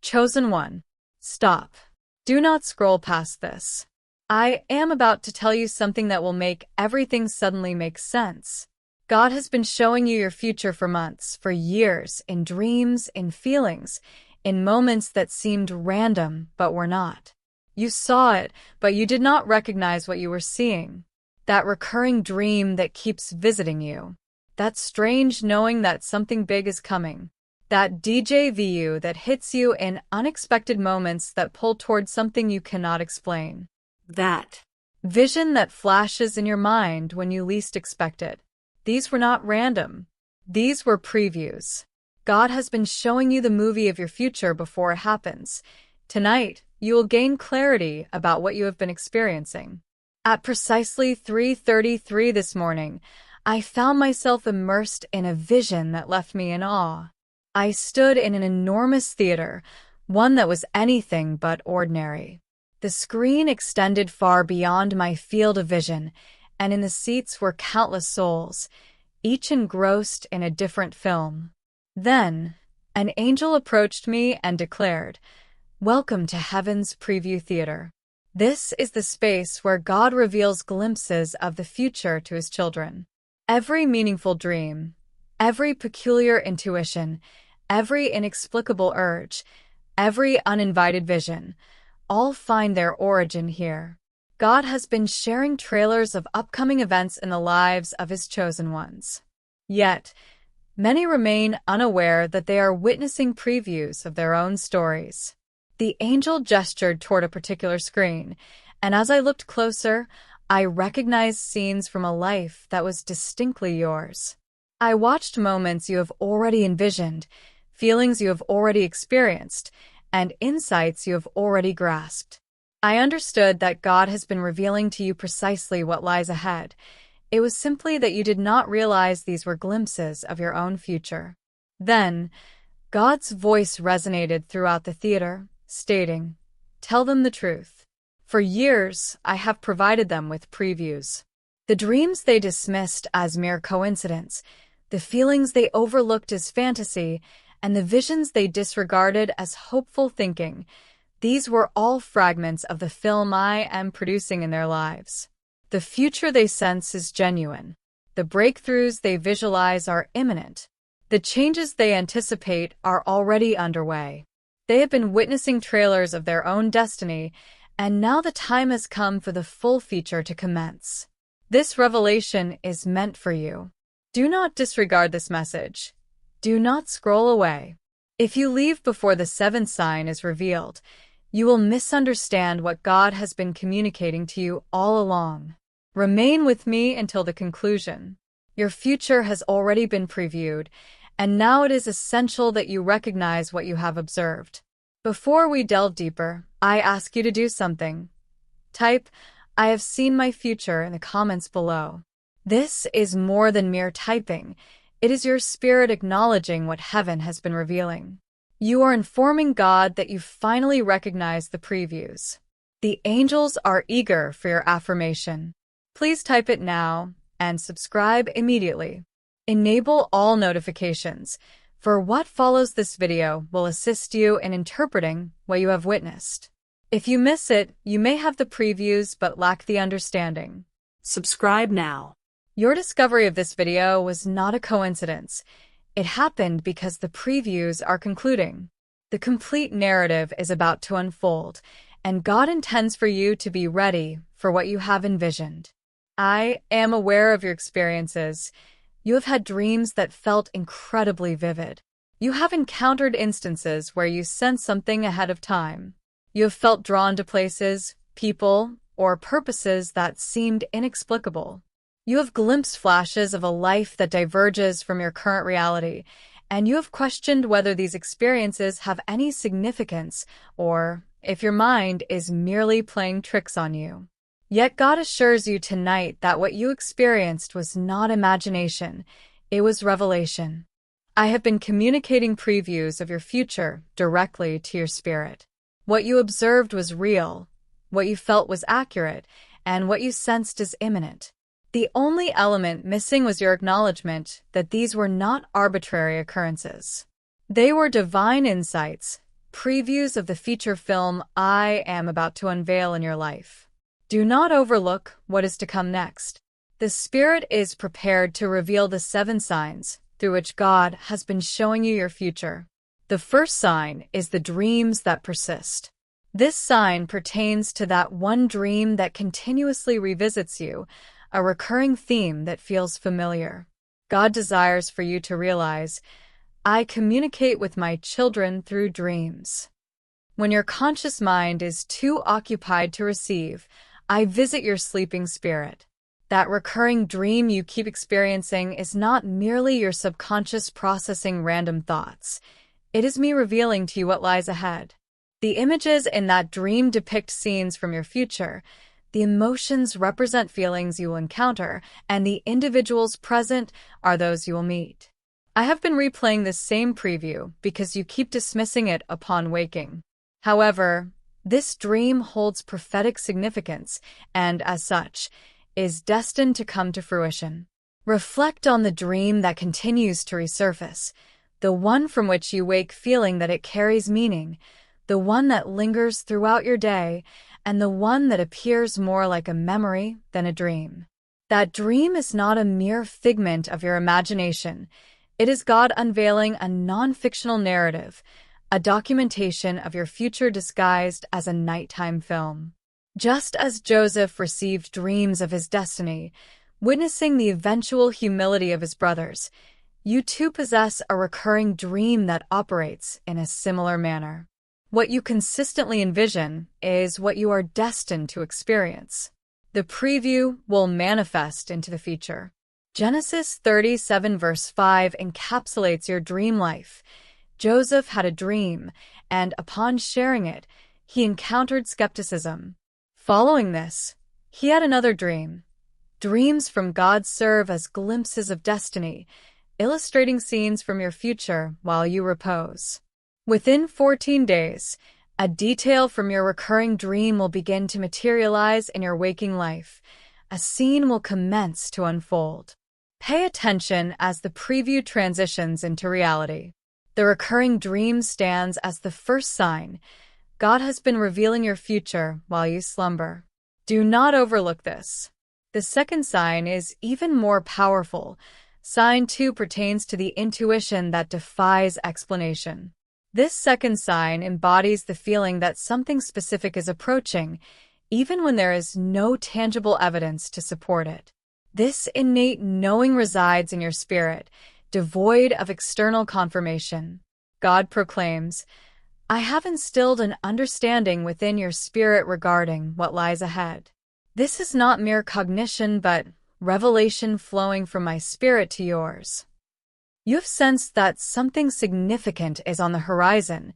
Chosen one. Stop. Do not scroll past this. I am about to tell you something that will make everything suddenly make sense. God has been showing you your future for months, for years, in dreams, in feelings, in moments that seemed random but were not. You saw it, but you did not recognize what you were seeing. That recurring dream that keeps visiting you. That strange knowing that something big is coming. That déjà vu that hits you in unexpected moments that pull toward something you cannot explain. That vision that flashes in your mind when you least expect it. These were not random. These were previews. God has been showing you the movie of your future before it happens. Tonight, you will gain clarity about what you have been experiencing. At precisely 3:33 this morning, I found myself immersed in a vision that left me in awe. I stood in an enormous theater, one that was anything but ordinary. The screen extended far beyond my field of vision, and in the seats were countless souls, each engrossed in a different film. Then, an angel approached me and declared, "Welcome to Heaven's Preview Theater. This is the space where God reveals glimpses of the future to His children. Every meaningful dream, every peculiar intuition, every inexplicable urge, every uninvited vision, all find their origin here." God has been sharing trailers of upcoming events in the lives of His chosen ones. Yet, many remain unaware that they are witnessing previews of their own stories. The angel gestured toward a particular screen, and as I looked closer, I recognized scenes from a life that was distinctly yours. I watched moments you have already envisioned, feelings you have already experienced, and insights you have already grasped. I understood that God has been revealing to you precisely what lies ahead. It was simply that you did not realize these were glimpses of your own future. Then, God's voice resonated throughout the theater, stating, "Tell them the truth. For years, I have provided them with previews. The dreams they dismissed as mere coincidence, the feelings they overlooked as fantasy, and the visions they disregarded as hopeful thinking, these were all fragments of the film I am producing in their lives. The future they sense is genuine. The breakthroughs they visualize are imminent. The changes they anticipate are already underway. They have been witnessing trailers of their own destiny, and now the time has come for the full feature to commence. This revelation is meant for you. Do not disregard this message. Do not scroll away. If you leave before the seventh sign is revealed, you will misunderstand what God has been communicating to you all along. Remain with me until the conclusion. Your future has already been previewed, and now it is essential that you recognize what you have observed. Before we delve deeper, I ask you to do something. Type, "I have seen my future" in the comments below. This is more than mere typing. It is your spirit acknowledging what heaven has been revealing. You are informing God that you finally recognize the previews. The angels are eager for your affirmation. Please type it now and subscribe immediately. Enable all notifications, for what follows this video will assist you in interpreting what you have witnessed. If you miss it, you may have the previews but lack the understanding. Subscribe now. Your discovery of this video was not a coincidence. It happened because the previews are concluding. The complete narrative is about to unfold, and God intends for you to be ready for what you have envisioned. I am aware of your experiences. You have had dreams that felt incredibly vivid. You have encountered instances where you sensed something ahead of time. You have felt drawn to places, people, or purposes that seemed inexplicable. You have glimpsed flashes of a life that diverges from your current reality, and you have questioned whether these experiences have any significance or if your mind is merely playing tricks on you. Yet God assures you tonight that what you experienced was not imagination, it was revelation. I have been communicating previews of your future directly to your spirit. What you observed was real, what you felt was accurate, and what you sensed is imminent. The only element missing was your acknowledgement that these were not arbitrary occurrences. They were divine insights, previews of the feature film I am about to unveil in your life. Do not overlook what is to come next. The Spirit is prepared to reveal the 7 signs through which God has been showing you your future. The first sign is the dreams that persist. This sign pertains to that one dream that continuously revisits you, a recurring theme that feels familiar. God desires for you to realize, I communicate with my children through dreams. When your conscious mind is too occupied to receive, I visit your sleeping spirit. That recurring dream you keep experiencing is not merely your subconscious processing random thoughts. It is me revealing to you what lies ahead. The images in that dream depict scenes from your future. The emotions represent feelings you will encounter, and the individuals present are those you will meet. I have been replaying this same preview because you keep dismissing it upon waking. However, this dream holds prophetic significance and, as such, is destined to come to fruition. Reflect on the dream that continues to resurface, the one from which you wake feeling that it carries meaning, the one that lingers throughout your day, and the one that appears more like a memory than a dream. That dream is not a mere figment of your imagination. It is God unveiling a non-fictional narrative, a documentation of your future disguised as a nighttime film. Just as Joseph received dreams of his destiny, witnessing the eventual humility of his brothers, you too possess a recurring dream that operates in a similar manner. What you consistently envision is what you are destined to experience. The preview will manifest into the future. Genesis 37 verse 5 encapsulates your dream life. Joseph had a dream, and upon sharing it, he encountered skepticism. Following this, he had another dream. Dreams from God serve as glimpses of destiny, illustrating scenes from your future while you repose. Within 14 days, a detail from your recurring dream will begin to materialize in your waking life. A scene will commence to unfold. Pay attention as the preview transitions into reality. The recurring dream stands as the first sign. God has been revealing your future while you slumber. Do not overlook this. The second sign is even more powerful. Sign 2 pertains to the intuition that defies explanation. This second sign embodies the feeling that something specific is approaching, even when there is no tangible evidence to support it. This innate knowing resides in your spirit, devoid of external confirmation. God proclaims, I have instilled an understanding within your spirit regarding what lies ahead. This is not mere cognition, but revelation flowing from my spirit to yours. You have sensed that something significant is on the horizon,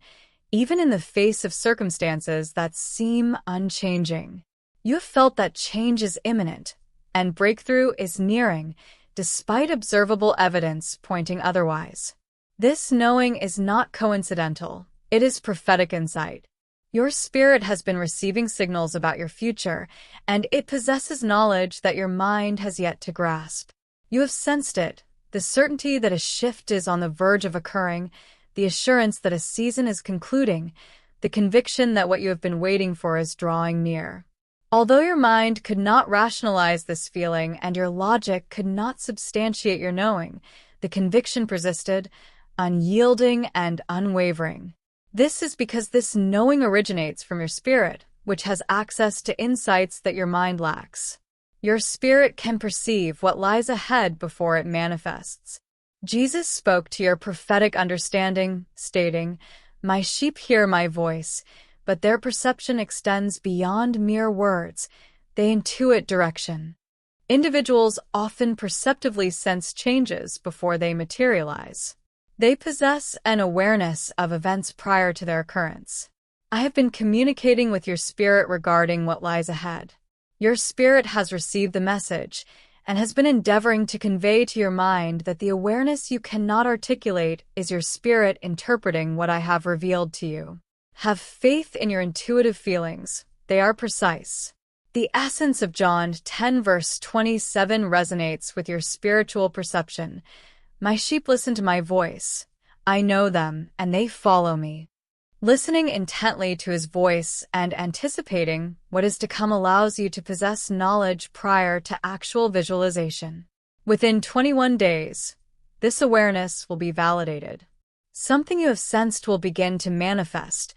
even in the face of circumstances that seem unchanging. You have felt that change is imminent, and breakthrough is nearing, despite observable evidence pointing otherwise. This knowing is not coincidental. It is prophetic insight. Your spirit has been receiving signals about your future, and it possesses knowledge that your mind has yet to grasp. You have sensed it, the certainty that a shift is on the verge of occurring, the assurance that a season is concluding, the conviction that what you have been waiting for is drawing near. Although your mind could not rationalize this feeling and your logic could not substantiate your knowing, the conviction persisted, unyielding and unwavering. This is because this knowing originates from your spirit, which has access to insights that your mind lacks. Your spirit can perceive what lies ahead before it manifests. Jesus spoke to your prophetic understanding, stating, My sheep hear my voice, but their perception extends beyond mere words. They intuit direction. Individuals often perceptively sense changes before they materialize. They possess an awareness of events prior to their occurrence. I have been communicating with your spirit regarding what lies ahead. Your spirit has received the message and has been endeavoring to convey to your mind that the awareness you cannot articulate is your spirit interpreting what I have revealed to you. Have faith in your intuitive feelings. They are precise. The essence of John 10 verse 27 resonates with your spiritual perception. My sheep listen to my voice. I know them, and they follow me. Listening intently to his voice and anticipating what is to come allows you to possess knowledge prior to actual visualization. Within 21 days, this awareness will be validated. Something you have sensed will begin to manifest,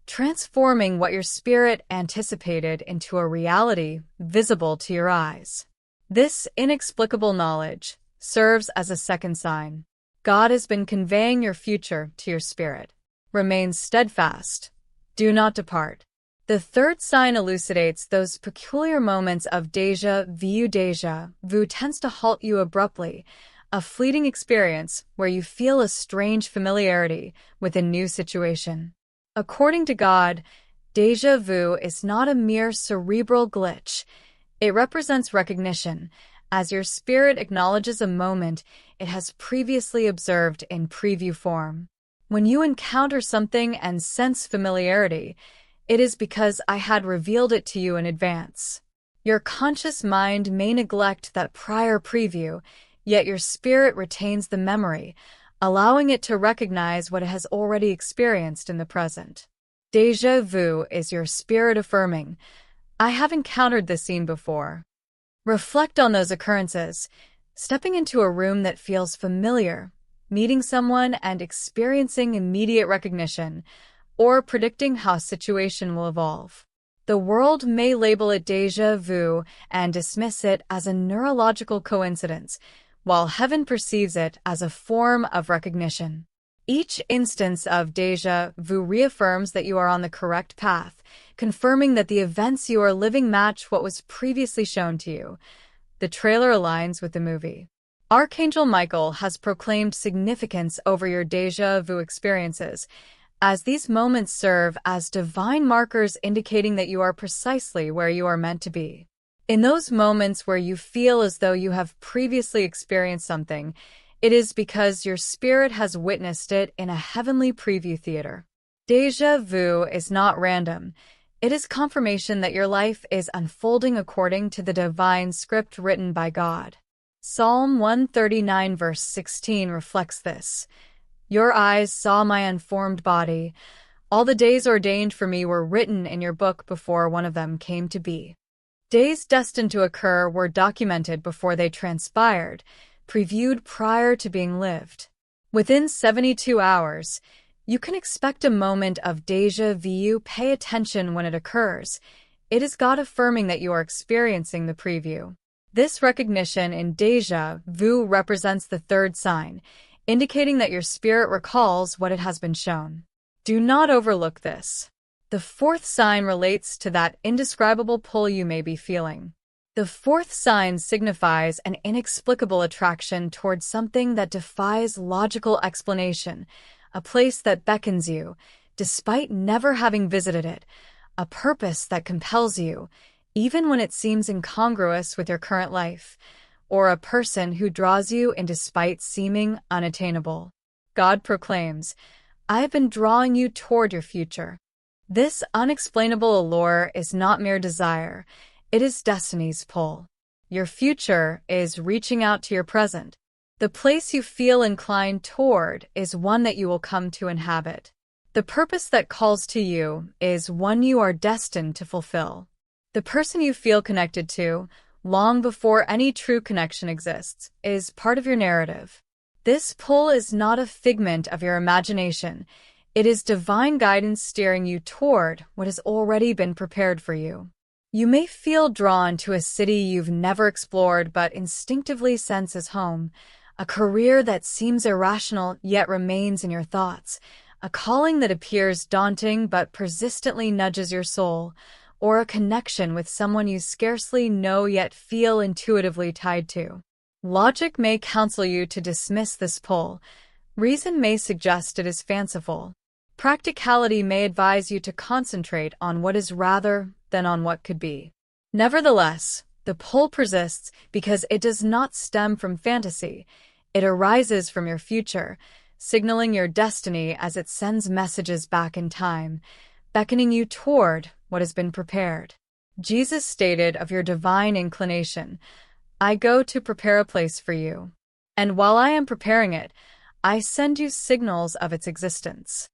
transforming what your spirit anticipated into a reality visible to your eyes. This inexplicable knowledge serves as a second sign. God has been conveying your future to your spirit. Remain steadfast. Do not depart. The third sign elucidates those peculiar moments of déjà vu. Déjà vu tends to halt you abruptly, a fleeting experience where you feel a strange familiarity with a new situation. According to God, déjà vu is not a mere cerebral glitch. It represents recognition, as your spirit acknowledges a moment it has previously observed in preview form. When you encounter something and sense familiarity, it is because I had revealed it to you in advance. Your conscious mind may neglect that prior preview, yet your spirit retains the memory, allowing it to recognize what it has already experienced in the present. Déjà vu is your spirit affirming, I have encountered this scene before. Reflect on those occurrences, stepping into a room that feels familiar, meeting someone and experiencing immediate recognition, or predicting how a situation will evolve. The world may label it déjà vu and dismiss it as a neurological coincidence, while heaven perceives it as a form of recognition. Each instance of déjà vu reaffirms that you are on the correct path, confirming that the events you are living match what was previously shown to you. The trailer aligns with the movie. Archangel Michael has proclaimed significance over your déjà vu experiences, as these moments serve as divine markers indicating that you are precisely where you are meant to be. In those moments where you feel as though you have previously experienced something, it is because your spirit has witnessed it in a heavenly preview theater. Déjà vu is not random. It is confirmation that your life is unfolding according to the divine script written by God. Psalm 139 verse 16 reflects this. Your eyes saw my unformed body. All the days ordained for me were written in your book before one of them came to be. Days destined to occur were documented before they transpired, previewed prior to being lived. Within 72 hours, you can expect a moment of déjà vu. Pay attention when it occurs. It is God affirming that you are experiencing the preview. This recognition in déjà vu represents the third sign, indicating that your spirit recalls what it has been shown. Do not overlook this. The fourth sign relates to that indescribable pull you may be feeling. The fourth sign signifies an inexplicable attraction towards something that defies logical explanation, a place that beckons you, despite never having visited it, a purpose that compels you, even when it seems incongruous with your current life, or a person who draws you in despite seeming unattainable. God proclaims, I have been drawing you toward your future. This unexplainable allure is not mere desire, it is destiny's pull. Your future is reaching out to your present. The place you feel inclined toward is one that you will come to inhabit. The purpose that calls to you is one you are destined to fulfill. The person you feel connected to, long before any true connection exists, is part of your narrative. This pull is not a figment of your imagination. It is divine guidance steering you toward what has already been prepared for you. You may feel drawn to a city you've never explored but instinctively sense as home, a career that seems irrational yet remains in your thoughts, a calling that appears daunting but persistently nudges your soul, or a connection with someone you scarcely know yet feel intuitively tied to. Logic may counsel you to dismiss this pull. Reason may suggest it is fanciful. Practicality may advise you to concentrate on what is rather than on what could be. Nevertheless, the pull persists because it does not stem from fantasy. It arises from your future, signaling your destiny as it sends messages back in time, beckoning you toward what has been prepared. Jesus stated of your divine inclination, I go to prepare a place for you. And while I am preparing it, I send you signals of its existence.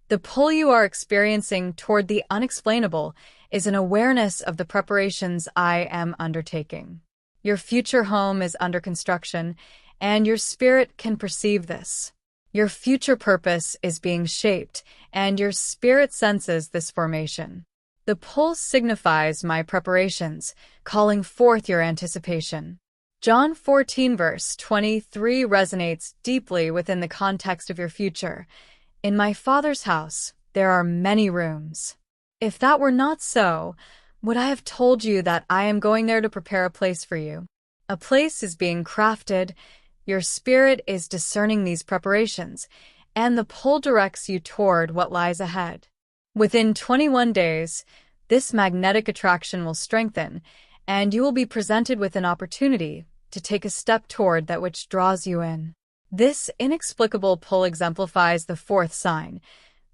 The pull you are experiencing toward the unexplainable is an awareness of the preparations I am undertaking. Your future home is under construction, and your spirit can perceive this. Your future purpose is being shaped, and your spirit senses this formation. The pull signifies my preparations, calling forth your anticipation. John 14 verse 23 resonates deeply within the context of your future. In my Father's house, there are many rooms. If that were not so, would I have told you that I am going there to prepare a place for you? A place is being crafted, your spirit is discerning these preparations, and the pull directs you toward what lies ahead. Within 21 days, this magnetic attraction will strengthen, and you will be presented with an opportunity to take a step toward that which draws you in. This inexplicable pull exemplifies the fourth sign.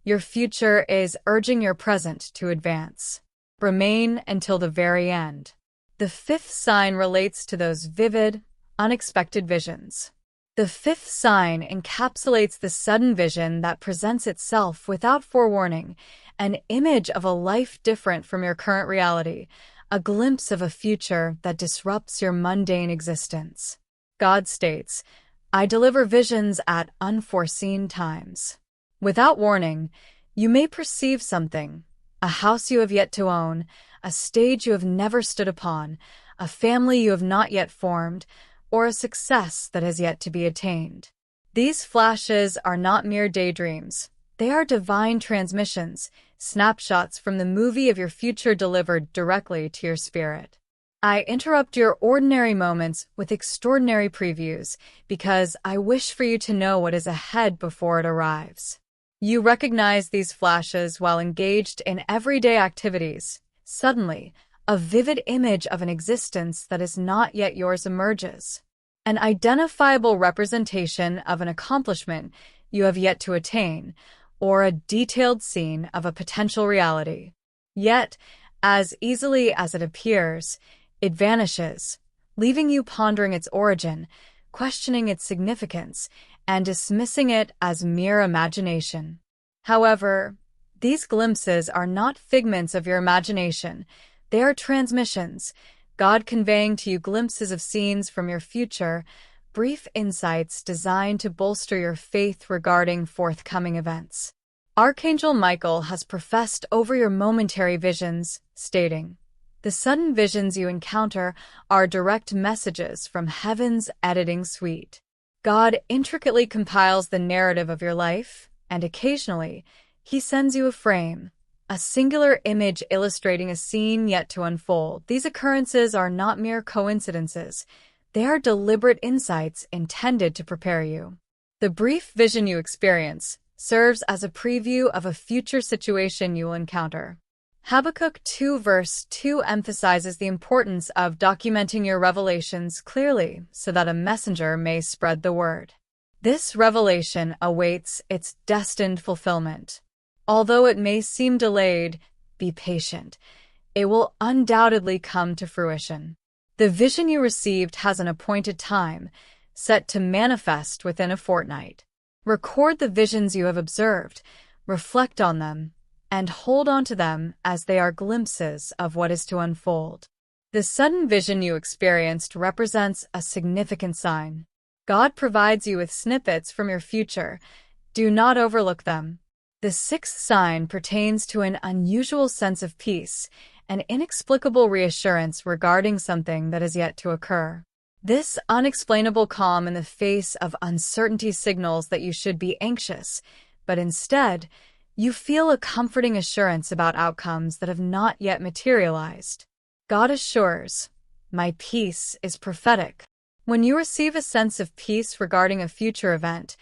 Your future is urging your present to advance. Remain until the very end. The fifth sign relates to those vivid, unexpected visions. The fifth sign encapsulates the sudden vision that presents itself without forewarning, an image of a life different from your current reality, a glimpse of a future that disrupts your mundane existence. God states, I deliver visions at unforeseen times. Without warning, you may perceive something, a house you have yet to own, a stage you have never stood upon, a family you have not yet formed, or a success that has yet to be attained. These flashes are not mere daydreams. They are divine transmissions, snapshots from the movie of your future delivered directly to your spirit. I interrupt your ordinary moments with extraordinary previews because I wish for you to know what is ahead before it arrives. You recognize these flashes while engaged in everyday activities. Suddenly, a vivid image of an existence that is not yet yours emerges. An identifiable representation of an accomplishment you have yet to attain, or a detailed scene of a potential reality. Yet, as easily as it appears, it vanishes, leaving you pondering its origin, questioning its significance, and dismissing it as mere imagination. However, these glimpses are not figments of your imagination. They are transmissions, God conveying to you glimpses of scenes from your future, brief insights designed to bolster your faith regarding forthcoming events. Archangel Michael has professed over your momentary visions, stating, the sudden visions you encounter are direct messages from heaven's editing suite. God intricately compiles the narrative of your life, and occasionally, He sends you a frame, a singular image illustrating a scene yet to unfold. These occurrences are not mere coincidences. They are deliberate insights intended to prepare you. The brief vision you experience serves as a preview of a future situation you will encounter. Habakkuk 2 verse 2 emphasizes the importance of documenting your revelations clearly so that a messenger may spread the word. This revelation awaits its destined fulfillment. Although it may seem delayed, be patient. It will undoubtedly come to fruition. The vision you received has an appointed time, set to manifest within a fortnight. Record the visions you have observed, reflect on them, and hold on to them as they are glimpses of what is to unfold. The sudden vision you experienced represents a significant sign. God provides you with snippets from your future. Do not overlook them. The sixth sign pertains to an unusual sense of peace, an inexplicable reassurance regarding something that is yet to occur. This unexplainable calm in the face of uncertainty signals that you should be anxious, but instead, you feel a comforting assurance about outcomes that have not yet materialized. God assures, my peace is prophetic. When you receive a sense of peace regarding a future event,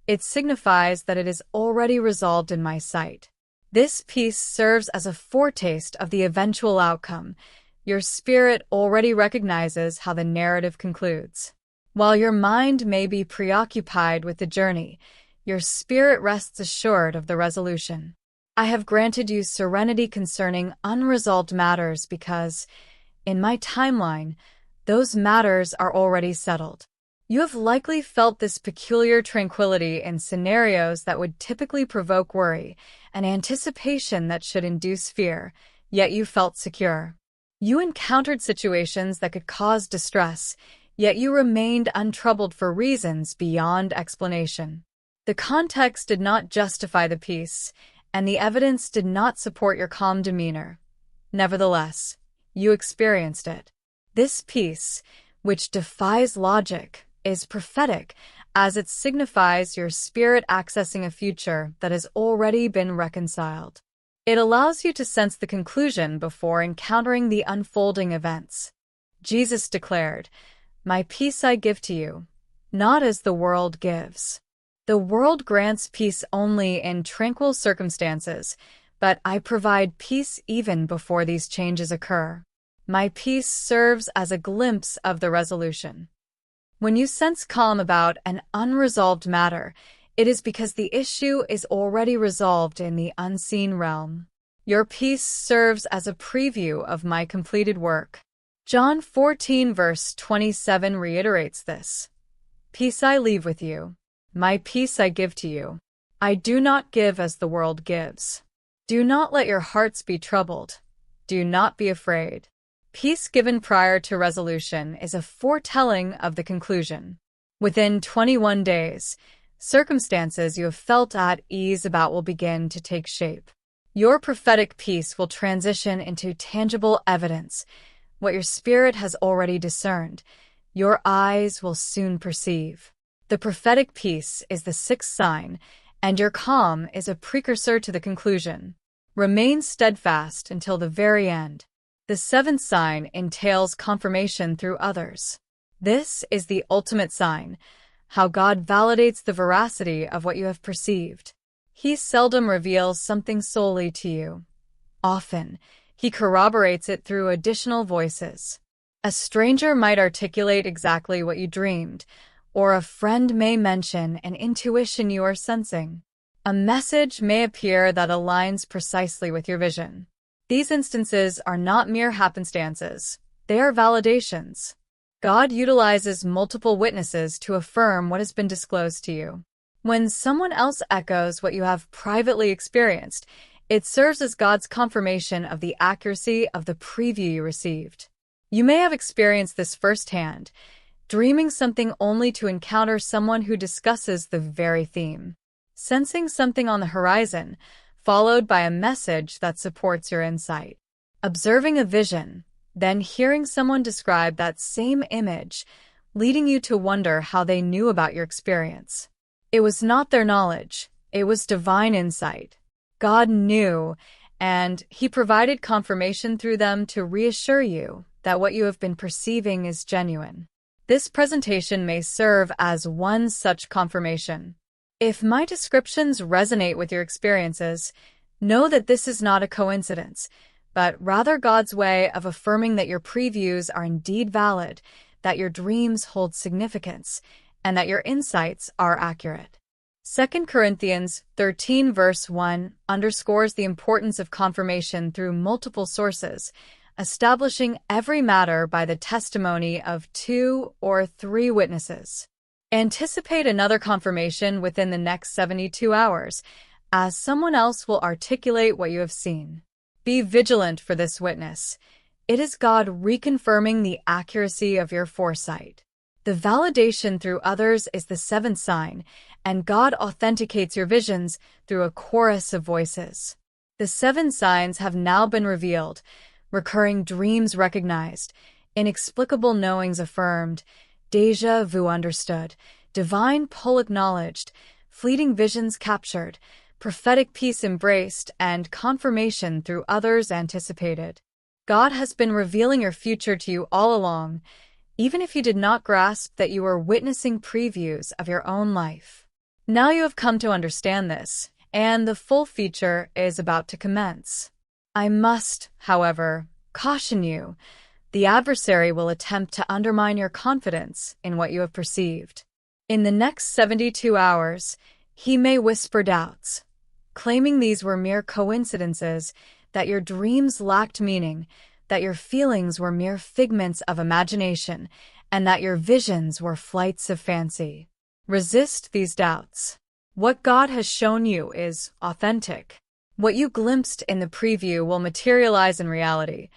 it signifies that it is already resolved in my sight. This peace serves as a foretaste of the eventual outcome. Your spirit already recognizes how the narrative concludes. While your mind may be preoccupied with the journey, your spirit rests assured of the resolution. I have granted you serenity concerning unresolved matters because, in my timeline, those matters are already settled. You have likely felt this peculiar tranquility in scenarios that would typically provoke worry, an anticipation that should induce fear, yet you felt secure. You encountered situations that could cause distress, yet you remained untroubled for reasons beyond explanation. The context did not justify the peace, and the evidence did not support your calm demeanor. Nevertheless, you experienced it. This peace, which defies logic, is prophetic, as it signifies your spirit accessing a future that has already been reconciled. It allows you to sense the conclusion before encountering the unfolding events. Jesus declared, "My peace I give to you, not as the world gives." The world grants peace only in tranquil circumstances, but I provide peace even before these changes occur. My peace serves as a glimpse of the resolution. When you sense calm about an unresolved matter, it is because the issue is already resolved in the unseen realm. Your peace serves as a preview of my completed work. John 14 verse 27 reiterates this. Peace I leave with you. My peace I give to you. I do not give as the world gives. Do not let your hearts be troubled. Do not be afraid. Peace given prior to resolution is a foretelling of the conclusion. Within 21 days, circumstances you have felt at ease about will begin to take shape. Your prophetic peace will transition into tangible evidence. What your spirit has already discerned, your eyes will soon perceive. The prophetic peace is the sixth sign, and your calm is a precursor to the conclusion. Remain steadfast until the very end. The seventh sign entails confirmation through others. This is the ultimate sign, how God validates the veracity of what you have perceived. He seldom reveals something solely to you. Often, he corroborates it through additional voices. A stranger might articulate exactly what you dreamed, or a friend may mention an intuition you are sensing. A message may appear that aligns precisely with your vision. These instances are not mere happenstances. They are validations. God utilizes multiple witnesses to affirm what has been disclosed to you. When someone else echoes what you have privately experienced, it serves as God's confirmation of the accuracy of the preview you received. You may have experienced this firsthand, dreaming something only to encounter someone who discusses the very theme. Sensing something on the horizon, followed by a message that supports your insight. Observing a vision, then hearing someone describe that same image, leading you to wonder how they knew about your experience. It was not their knowledge, it was divine insight. God knew, and He provided confirmation through them to reassure you that what you have been perceiving is genuine. This presentation may serve as one such confirmation. If my descriptions resonate with your experiences, know that this is not a coincidence, but rather God's way of affirming that your previews are indeed valid, that your dreams hold significance, and that your insights are accurate. 2 Corinthians 13 verse 1 underscores the importance of confirmation through multiple sources, establishing every matter by the testimony of 2 or 3 witnesses. Anticipate another confirmation within the next 72 hours, as someone else will articulate what you have seen. Be vigilant for this witness. It is God reconfirming the accuracy of your foresight. The validation through others is the seventh sign, and God authenticates your visions through a chorus of voices. The 7 signs have now been revealed, recurring dreams recognized, inexplicable knowings affirmed, Deja vu understood, divine pull acknowledged, fleeting visions captured, prophetic peace embraced, and confirmation through others anticipated. God has been revealing your future to you all along, even if you did not grasp that you were witnessing previews of your own life. Now you have come to understand this, and the full feature is about to commence. I must, however, caution you. The adversary will attempt to undermine your confidence in what you have perceived. In the next 72 hours, he may whisper doubts, claiming these were mere coincidences, that your dreams lacked meaning, that your feelings were mere figments of imagination, and that your visions were flights of fancy. Resist these doubts. What God has shown you is authentic. What you glimpsed in the preview will materialize in reality.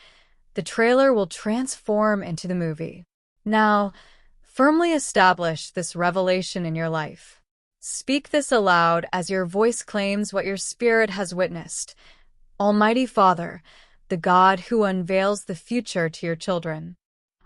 The trailer will transform into the movie. Now, firmly establish this revelation in your life. Speak this aloud as your voice claims what your spirit has witnessed. Almighty Father, the God who unveils the future to your children,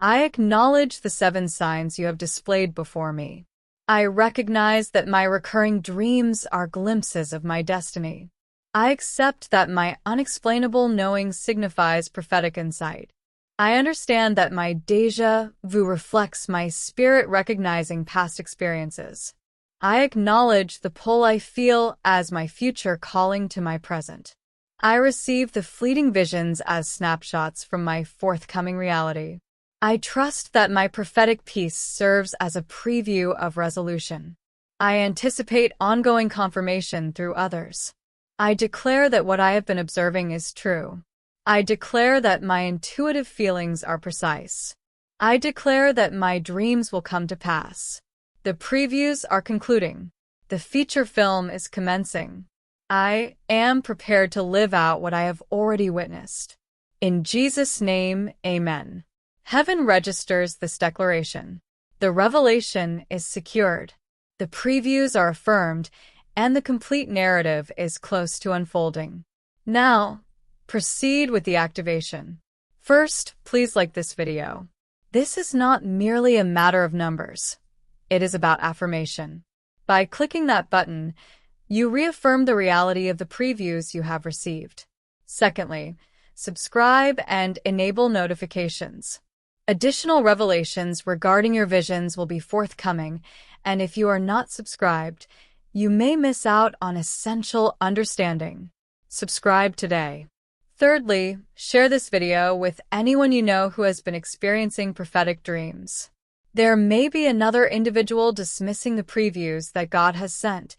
I acknowledge the 7 signs you have displayed before me. I recognize that my recurring dreams are glimpses of my destiny. I accept that my unexplainable knowing signifies prophetic insight. I understand that my Deja vu reflects my spirit recognizing past experiences. I acknowledge the pull I feel as my future calling to my present. I receive the fleeting visions as snapshots from my forthcoming reality. I trust that my prophetic peace serves as a preview of resolution. I anticipate ongoing confirmation through others. I declare that what I have been observing is true. I declare that my intuitive feelings are precise. I declare that my dreams will come to pass. The previews are concluding. The feature film is commencing. I am prepared to live out what I have already witnessed. In Jesus' name, amen. Heaven registers this declaration. The revelation is secured. The previews are affirmed, and the complete narrative is close to unfolding. Now, proceed with the activation. First, please like this video. This is not merely a matter of numbers. It is about affirmation. By clicking that button, you reaffirm the reality of the previews you have received. Secondly, subscribe and enable notifications. Additional revelations regarding your visions will be forthcoming, and if you are not subscribed, you may miss out on essential understanding. Subscribe today. Thirdly, share this video with anyone you know who has been experiencing prophetic dreams. There may be another individual dismissing the previews that God has sent.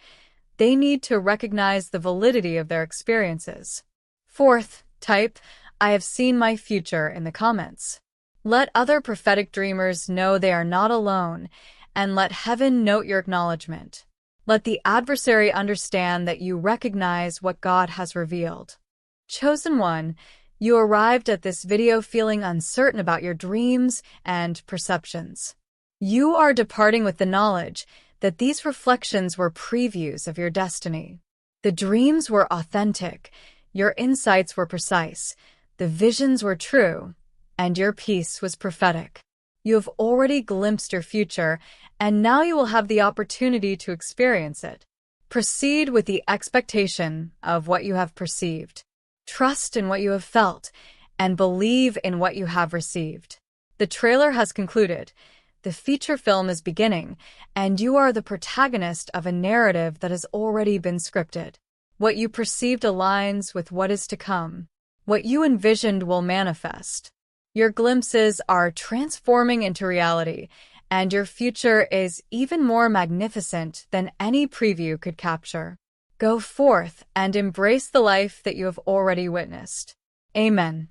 They need to recognize the validity of their experiences. Fourth, type, I have seen my future in the comments. Let other prophetic dreamers know they are not alone, and let heaven note your acknowledgement. Let the adversary understand that you recognize what God has revealed. Chosen one, you arrived at this video feeling uncertain about your dreams and perceptions. You are departing with the knowledge that these reflections were previews of your destiny. The dreams were authentic, your insights were precise, the visions were true, and your peace was prophetic. You have already glimpsed your future, and now you will have the opportunity to experience it. Proceed with the expectation of what you have perceived. Trust in what you have felt, and believe in what you have received. The trailer has concluded. The feature film is beginning, and you are the protagonist of a narrative that has already been scripted. What you perceived aligns with what is to come. What you envisioned will manifest. Your glimpses are transforming into reality, and your future is even more magnificent than any preview could capture. Go forth and embrace the life that you have already witnessed. Amen.